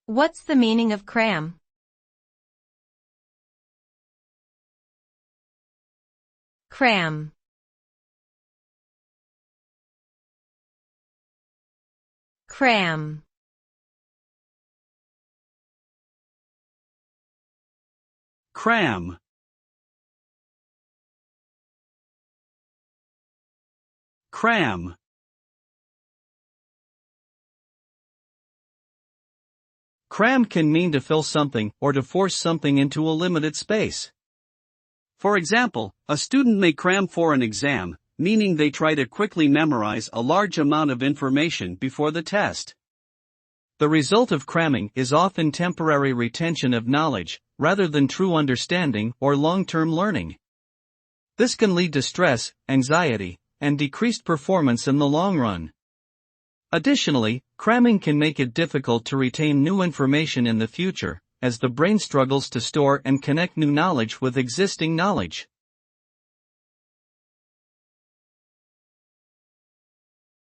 What's the meaning of cram? Cram. Cram. Cram. Cram. Cram can mean to fill something or to force something into a limited space. For example, a student may cram for an exam, meaning they try to quickly memorize a large amount of information before the test. The result of cramming is often temporary retention of knowledge, rather than true understanding or long-term learning. This can lead to stress, anxiety, and decreased performance in the long run. Additionally, cramming can make it difficult to retain new information in the future, as the brain struggles to store and connect new knowledge with existing knowledge.